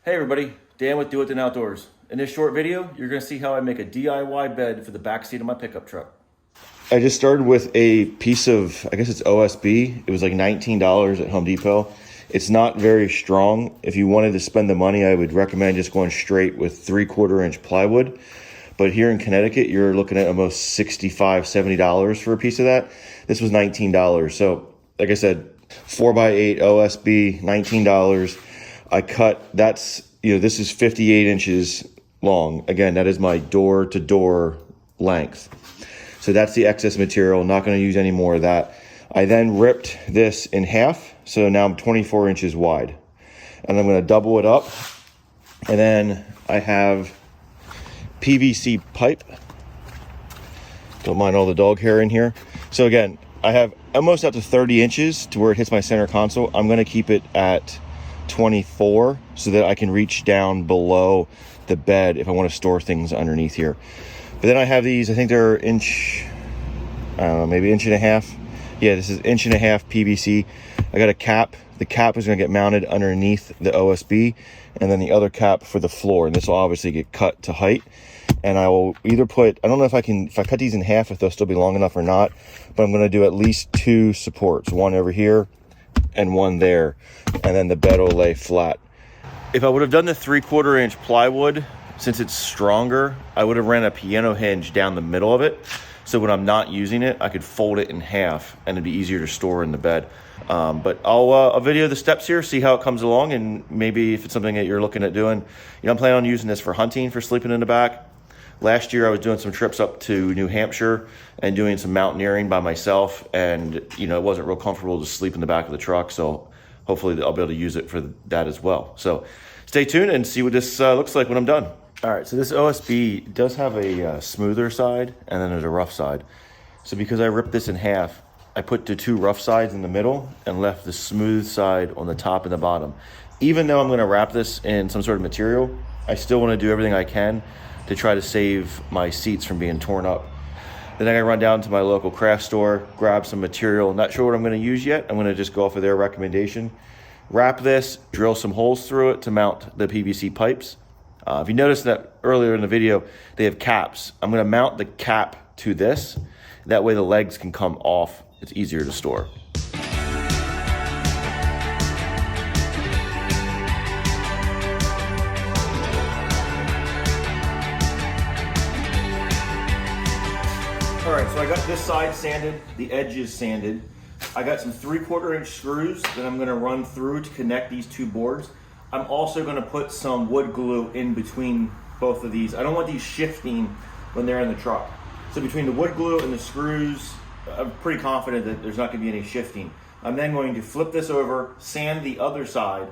Hey everybody, Dan with Do It Then Outdoors. In this short video, you're going to see how I make a DIY bed for the back seat of my pickup truck. I just started with a piece of, I guess it's OSB. It was like $19 at Home Depot. It's not very strong. If you wanted to spend the money, I would recommend just going straight with 3/4 inch plywood. But here in Connecticut, you're looking at almost $65, $70 for a piece of that. This was $19. So like I said, 4x8 OSB, $19. I cut, this is 58 inches long. Again, that is my door to door length. So that's the excess material. Not going to use any more of that. I then ripped this in half. So now I'm 24 inches wide. And I'm going to double it up. And then I have PVC pipe. Don't mind all the dog hair in here. So again, I have almost up to 30 inches to where it hits my center console. I'm going to keep it at 24 so that I can reach down below the bed if I want to store things underneath here. But then I have these, I think they're inch, I don't know, maybe inch and a half. Yeah, this is inch and a half PVC. I got a cap. The cap is going to get mounted underneath the OSB, and then the other cap for the floor. And this will obviously get cut to height. And I will either put, I don't know if I cut these in half, if they'll still be long enough or not, but I'm going to do at least 2 supports, one over here and one there, and then the bed will lay flat. If I would have done the 3/4 inch plywood, since it's stronger, I would have ran a piano hinge down the middle of it. So when I'm not using it, I could fold it in half and it'd be easier to store in the bed. But I'll video the steps here, see how it comes along, and maybe if it's something that you're looking at doing. I'm planning on using this for hunting, for sleeping in the back. Last year I was doing some trips up to New Hampshire and doing some mountaineering by myself, and it wasn't real comfortable to sleep in the back of the truck, so hopefully I'll be able to use it for that as well. So stay tuned and see what this looks like when I'm done. All right, so this OSB does have a smoother side and then there's a rough side. So because I ripped this in half, I put the 2 rough sides in the middle and left the smooth side on the top and the bottom. Even though I'm gonna wrap this in some sort of material, I still wanna do everything I can to try to save my seats from being torn up. Then I gotta run down to my local craft store, grab some material. Not sure what I'm gonna use yet. I'm gonna just go off of their recommendation. Wrap this, drill some holes through it to mount the PVC pipes. If you noticed that earlier in the video, they have caps. I'm gonna mount the cap to this. That way the legs can come off. It's easier to store. All right, so I got this side sanded, the edges sanded. I got some 3/4 inch screws that I'm gonna run through to connect these 2 boards. I'm also gonna put some wood glue in between both of these. I don't want these shifting when they're in the truck. So between the wood glue and the screws, I'm pretty confident that there's not gonna be any shifting. I'm then going to flip this over, sand the other side,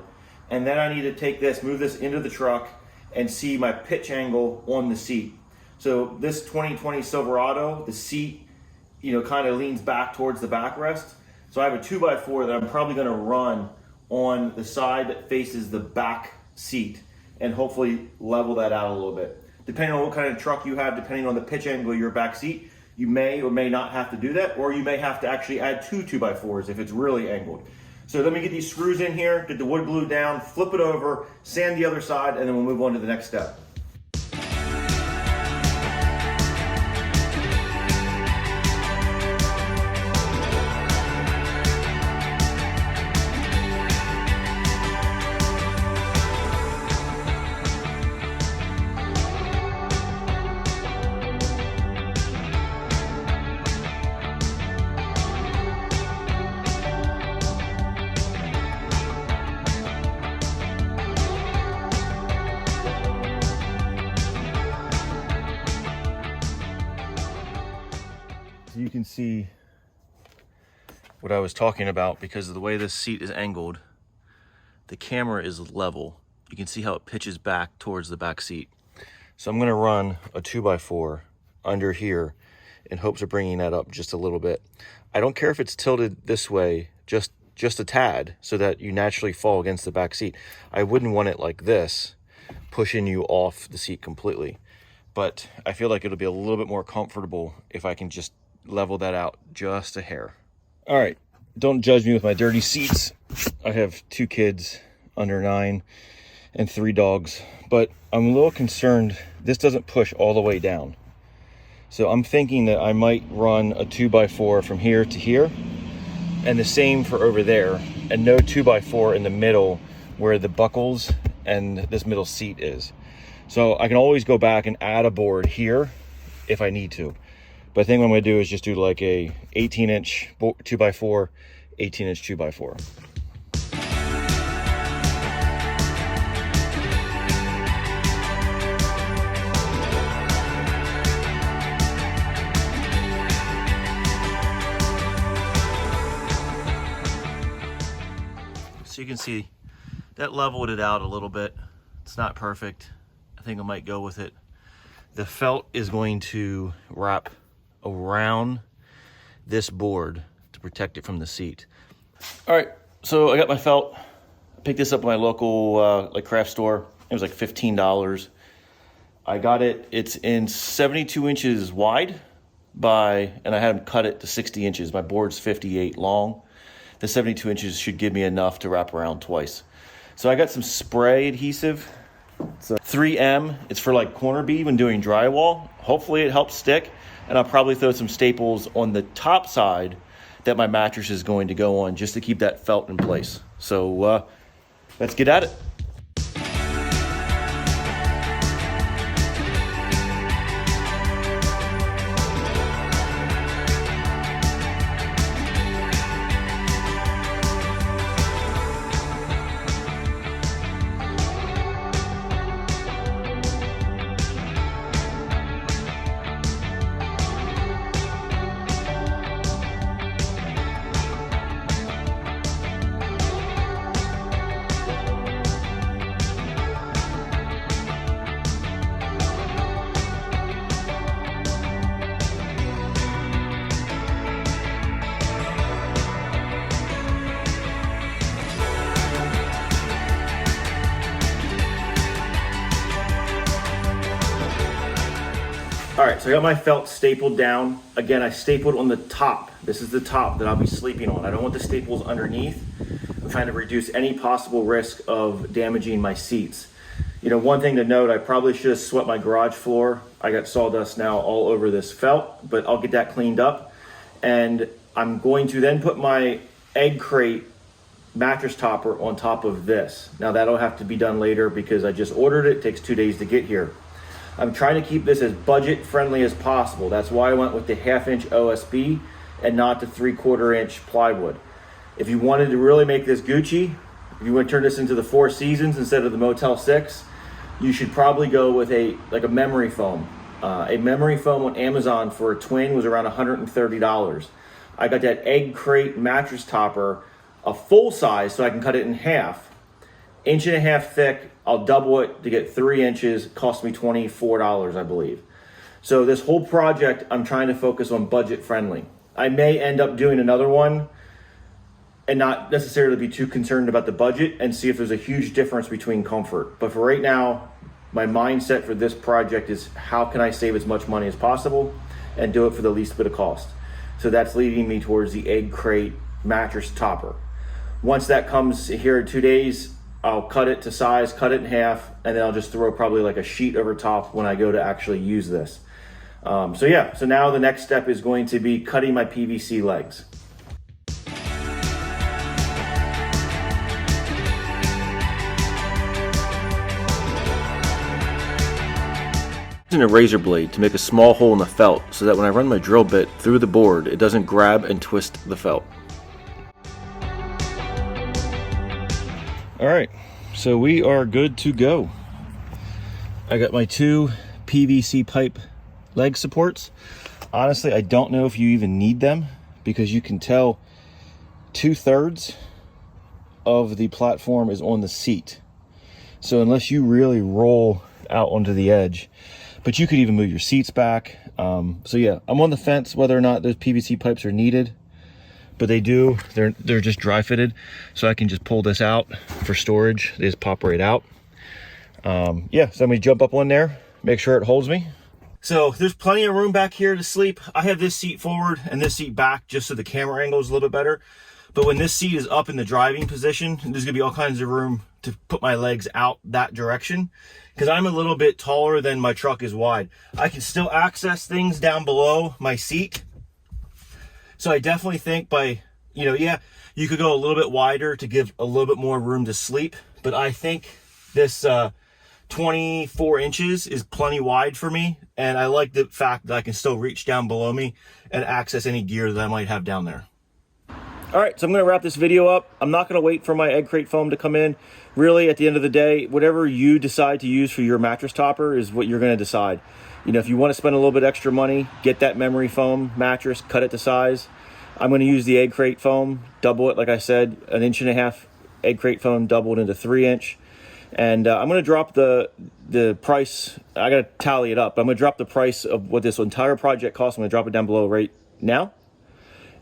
and then I need to take this, move this into the truck, and see my pitch angle on the seat. So this 2020 Silverado, the seat, kind of leans back towards the backrest. So I have a 2x4 that I'm probably gonna run on the side that faces the back seat and hopefully level that out a little bit. Depending on what kind of truck you have, depending on the pitch angle of your back seat, you may or may not have to do that, or you may have to actually add 2 2x4s if it's really angled. So let me get these screws in here, get the wood glue down, flip it over, sand the other side, and then we'll move on to the next step. You can see what I was talking about because of the way this seat is angled. The camera is level. You can see how it pitches back towards the back seat. So I'm gonna run a 2x4 under here in hopes of bringing that up just a little bit. I don't care if it's tilted this way, just a tad, so that you naturally fall against the back seat. I wouldn't want it like this, pushing you off the seat completely. But I feel like it'll be a little bit more comfortable if I can just level that out just a hair. All right, don't judge me with my dirty seats. I have 2 kids under 9, and 3 dogs. But I'm a little concerned this doesn't push all the way down. So I'm thinking that I might run a 2x4 from here to here, and the same for over there, and no 2x4 in the middle where the buckles and this middle seat is. So I can always go back and add a board here if I need to. But I think what I'm gonna do is just do like a 18-inch 2x4, 18-inch 2x4. So you can see that leveled it out a little bit. It's not perfect. I think I might go with it. The felt is going to wrap around this board to protect it from the seat. All right, so I got my felt. I picked this up at my local like craft store. It was like $15. I got it, it's in 72 inches wide and I had them cut it to 60 inches. My board's 58 long. The 72 inches should give me enough to wrap around twice. So I got some spray adhesive. It's a 3M. It's for like corner bead when doing drywall. Hopefully it helps stick. And I'll probably throw some staples on the top side that my mattress is going to go on just to keep that felt in place. So let's get at it. All right, so I got my felt stapled down. Again, I stapled on the top. This is the top that I'll be sleeping on. I don't want the staples underneath. I'm trying to reduce any possible risk of damaging my seats. You know, one thing to note, I probably should have swept my garage floor. I got sawdust now all over this felt, but I'll get that cleaned up. And I'm going to then put my egg crate mattress topper on top of this. Now that'll have to be done later because I just ordered it. It takes 2 days to get here. I'm trying to keep this as budget friendly as possible. That's why I went with the 1/2-inch OSB and not the 3/4-inch plywood. If you wanted to really make this Gucci, if you want to turn this into the Four Seasons instead of the Motel 6, you should probably go with a memory foam. A memory foam on Amazon for a twin was around $130. I got that egg crate mattress topper, a full size, so I can cut it in half. 1.5 inches thick. I'll double it to get 3 inches. Cost me $24, I believe. So this whole project, I'm trying to focus on budget friendly. I may end up doing another one and not necessarily be too concerned about the budget and see if there's a huge difference between comfort. But for right now, my mindset for this project is how can I save as much money as possible and do it for the least bit of cost. So that's leading me towards the egg crate mattress topper. Once that comes here in 2 days, I'll cut it to size, cut it in half, and then I'll just throw probably like a sheet over top when I go to actually use this. So now the next step is going to be cutting my PVC legs. Using a razor blade to make a small hole in the felt so that when I run my drill bit through the board, it doesn't grab and twist the felt. All right, so we are good to go. I got my 2 PVC pipe leg supports. Honestly, I don't know if you even need them because you can tell 2/3 of the platform is on the seat. So unless you really roll out onto the edge, but you could even move your seats back. So yeah, I'm on the fence whether or not those PVC pipes are needed. But they do, they're just dry fitted, so I can just pull this out for storage. They just pop right out. Yeah, so I'm gonna jump up on there, make sure it holds me. So there's plenty of room back here to sleep. I have this seat forward and this seat back just so the camera angle is a little bit better. But when this seat is up in the driving position, there's gonna be all kinds of room to put my legs out that direction, because I'm a little bit taller than my truck is wide. I can still access things down below my seat. So I definitely think by, you know, yeah, you could go a little bit wider to give a little bit more room to sleep, but I think this 24 inches is plenty wide for me, and I like the fact that I can still reach down below me and access any gear that I might have down there. All right, so I'm gonna wrap this video up. I'm not gonna wait for my egg crate foam to come in. Really, at the end of the day, whatever you decide to use for your mattress topper is what you're gonna decide. You know, if you wanna spend a little bit extra money, get that memory foam mattress, cut it to size. I'm gonna use the egg crate foam, double it, like I said, 1.5 inch egg crate foam doubled into 3-inch. And I'm gonna drop the price. I gotta tally it up. I'm gonna drop the price of what this entire project costs. I'm gonna drop it down below right now.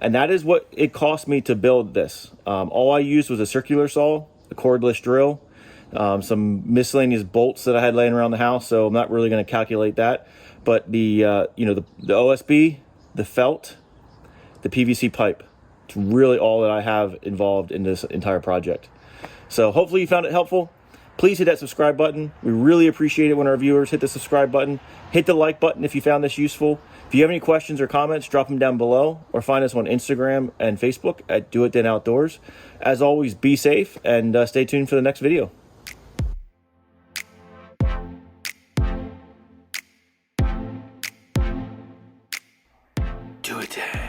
And that is what it cost me to build this. All I used was a circular saw, a cordless drill, some miscellaneous bolts that I had laying around the house, so I'm not really gonna calculate that. But the you know, the OSB, the felt, the PVC pipe, it's really all that I have involved in this entire project. So hopefully you found it helpful. Please hit that subscribe button. We really appreciate it when our viewers hit the subscribe button. Hit the like button if you found this useful. If you have any questions or comments, drop them down below, or find us on Instagram and Facebook at Do It Then Outdoors. As always, be safe and stay tuned for the next video. Do it then.